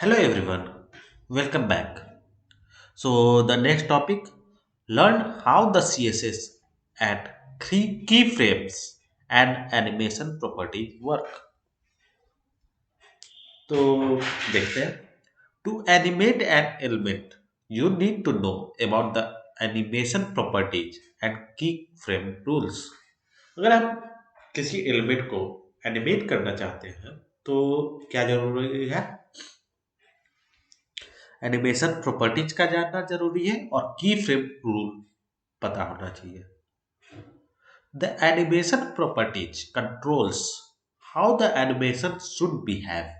Hello everyone, welcome back. So the next topic, learn how the CSS and three keyframes and animation properties work. तो देखते हैं. To animate an element, you need to know about the animation properties and keyframe rules. अगर आप किसी element को animate करना चाहते हैं तो क्या जरूरी है? एनिमेशन प्रॉपर्टीज का जानना जरूरी है और की फ्रेम रूल पता होना चाहिए. The animation properties controls how the animation should behave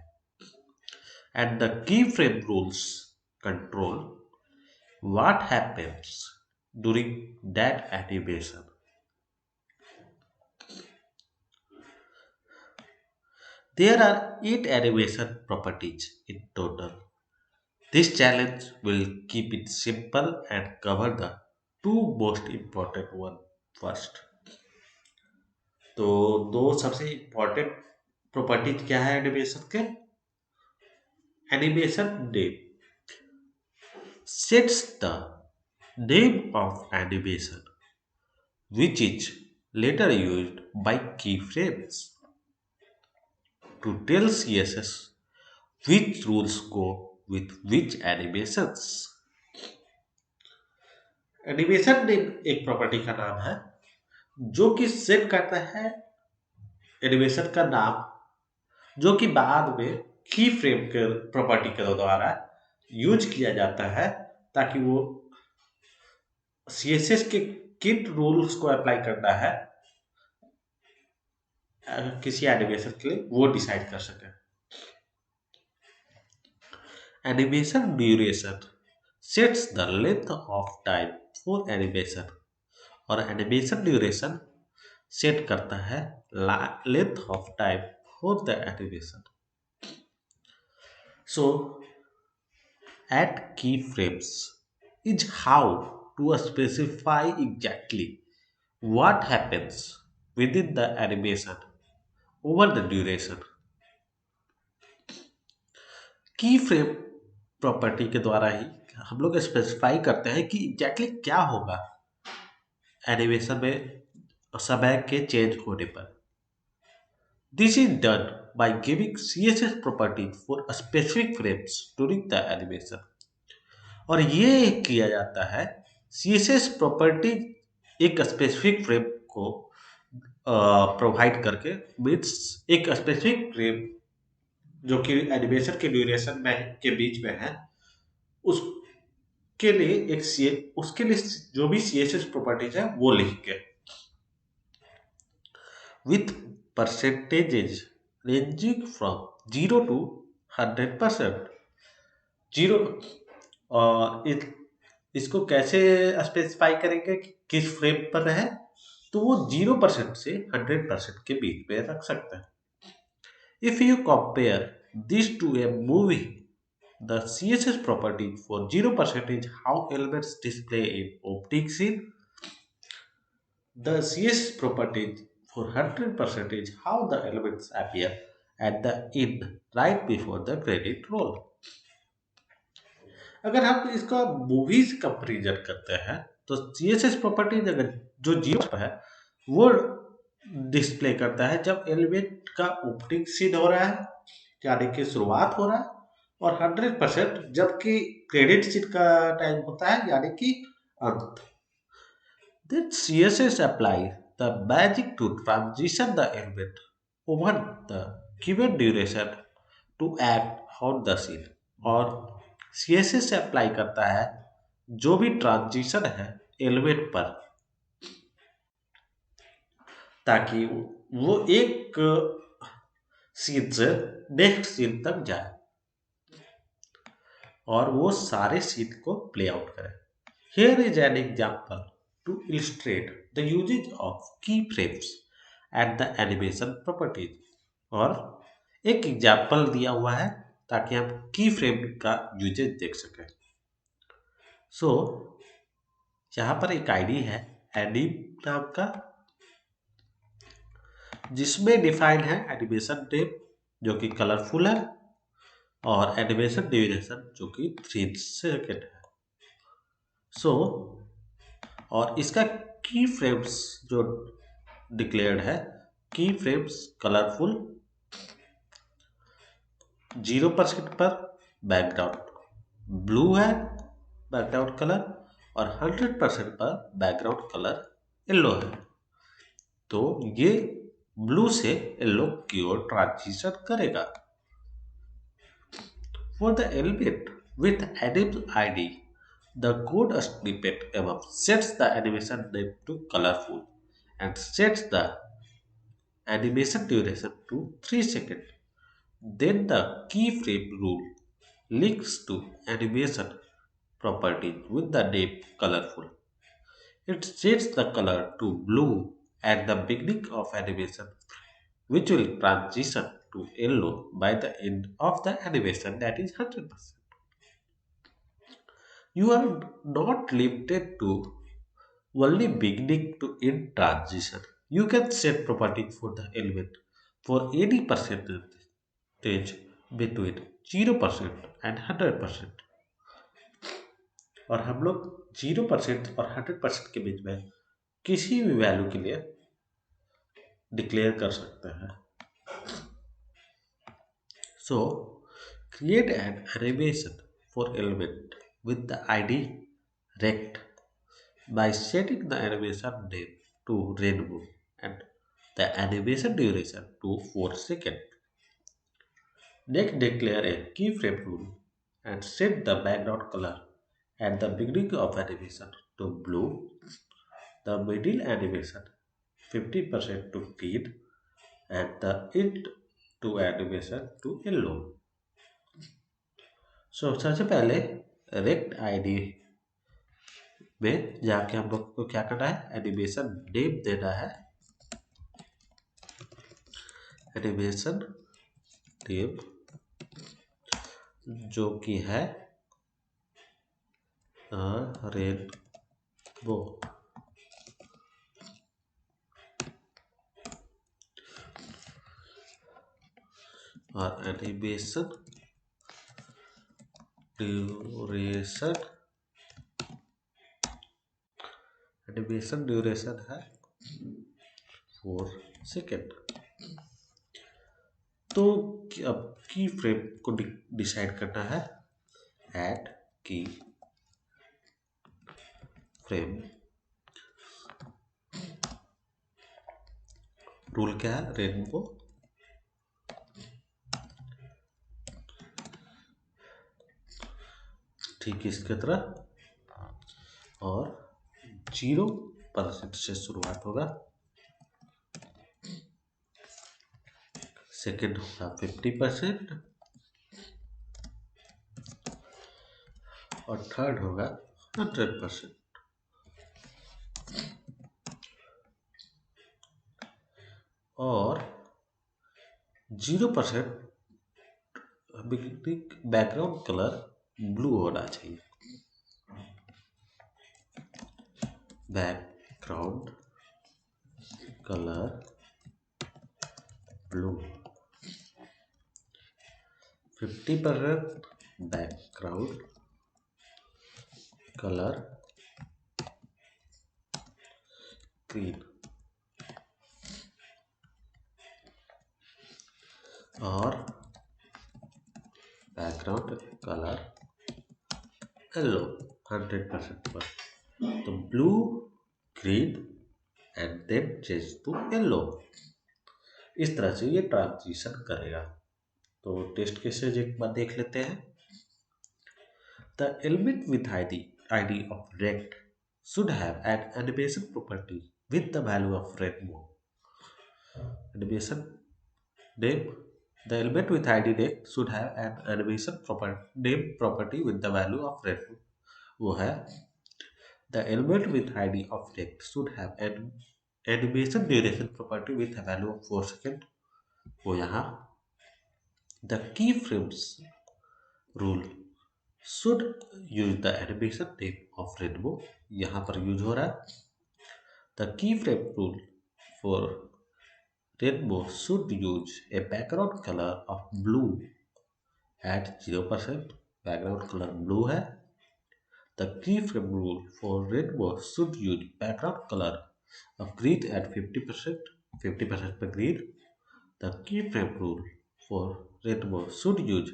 and the keyframe rules control what happens during that animation. There are 8 animation properties in total. This challenge will keep it simple and cover the two most important one first. तो दो सबसे important properties क्या है animation के? Animation name sets the name of animation which is later used by keyframes to tell CSS which rules go with which animations. Animation name एक property का नाम है जो कि सेट करता है एनिमेशन का नाम जो कि बाद में की फ्रेम के प्रॉपर्टी के द्वारा यूज किया जाता है ताकि वो सीएसएस के किन रूल्स को अप्लाई करना है किसी एनिमेशन के लिए वो डिसाइड कर सके. Animation duration sets the length of time for animation और एनिमेशन ड्यूरेशन सेट करता है length of time for the animation. So at keyframes is how to specify exactly what happens within the animation over the duration. की frame property के द्वारा ही हम लोग specify करते हैं कि एग्जैक्टली क्या होगा एनिमेशन में समय के चेंज होने पर. This is done by giving CSS properties for specific frames during the animation. और ये किया जाता है CSS प्रॉपर्टी एक स्पेसिफिक फ्रेम को प्रोवाइड करके मीन्स एक स्पेसिफिक फ्रेम जो कि एनिमेशन के ड्यूरेशन में के बीच में है उसके लिए उसके लिए जो भी CSS प्रॉपर्टीज है वो लिख के with percentages ranging from 0 to 100%. Zero और इसको कैसे स्पेसिफाई करेंगे कि किस फ्रेम पर रहे तो वो 0% से 100% के बीच में रख सकते हैं. If you compare this to a movie द CSS property for 0% is how elements display in opening scene. The CSS property for 100% is how the elements appear at the end right before the credit roll. अगर हम इसका movies comparison करते हैं तो CSS properties अगर जो zero पर है वो डिस्प्ले करता है जब एलिमेंट का ओपनिंग सीन हो रहा है यानी कि शुरुआत हो रहा है और 100% जबकि क्रेडिट सीन का टाइम होता है यानी कि अंत. Then CSS applies the magic to transition the element over the given duration to act on the scene. और CSS अप्लाई करता है जो भी ट्रांजिशन है एलिमेंट पर ताकि वो एक सीन से नेक्स्ट सीन तक जाए और वो सारे सीन को प्ले आउट करे. Here is an example to illustrate the usage of keyframes and the animation properties. और एक एग्जाम्पल दिया हुआ है ताकि हम की फ्रेम का यूजेज देख सकें. सो यहाँ पर एक आईडी है एनिम नाम का जिसमें डिफाइंड है एनिमेशन नेम जो कि कलरफुल है और एनिमेशन ड्यूरेशन जो कि 3 सेकेंड है। सो और इसका की फ्रेम्स जो डिक्लेयर्ड है, की फ्रेम्स कलरफुल 0% पर बैकग्राउंड ब्लू है बैकग्राउंड कलर, और 100% पर बैकग्राउंड कलर येलो है। तो ये ब्लू से येलो की ओर ट्रांजिशन करेगा। For the element with anim ID, the code snippet above sets the animation name to colorful and sets the animation duration to 3 seconds. Then the keyframe rule links to animation property with the name colorful. It sets the color to blue at the beginning of animation, which will transition to yellow by the end of the animation, that is 100%. You are not limited to only beginning to end transition. You can set property for the element for any percentage between 0% and 100%. और हम लोग 0% और 100% के बीच में किसी भी value के लिए डिक्लेयर कर सकते हैं। So create an animation for element with the ID rect by setting the animation name to rainbow and the animation duration to 4 seconds. Next, declare a keyframe rule and set the background color at the beginning of animation to blue, the middle animation 50% to green, and the end to animation to yellow. सबसे पहले rect ID में जाके हम लोग को क्या करना है, एनिमेशन नेम देना है। एनिमेशन नेम जो कि है रेनबो, और एनिमेशन ड्यूरेशन है 4 सेकेंड। तो अब की फ्रेम को डिसाइड करना है। ऐड की फ्रेम रूल क्या है, रेनबो ठीक इसके तरह, और 0% से शुरुआत होगा, सेकेंड होगा 50% और थर्ड होगा 100%। और 0% बैकग्राउंड कलर ब्लू होना चाहिए। Background colour blue, 50% background colour green, और बैकग्राउंड कलर येलो 100% पर। तो blue, green and then change to yellow. इस तरह से ये ट्रांजिशन करेगा। तो टेस्ट केसेज एक बार देख लेते हैं। The element with ID of rect should have an animation property with the value of rainbow. Animation name, the element with ID rect should have an animation name property with the value of rainbow. वो है the element with ID of rect should have an animation duration property with a value of 4 seconds. वो यहाँ the keyframes rule should use the animation name of rainbow, यहाँ पर use हो रहा है। The keyframe rule for rainbow should use a background color of blue at 0%, background color blue है. The keyframe rule for rainbow should use background color of green at 50%, 50% per green. The keyframe rule for rainbow should use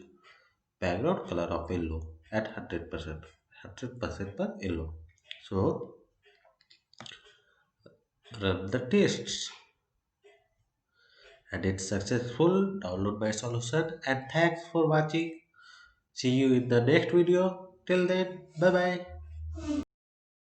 background color of yellow at 100%, 100% per yellow. So run the tests and it's successful. Download my solution and thanks for watching. See you in the next video. Till then, bye bye.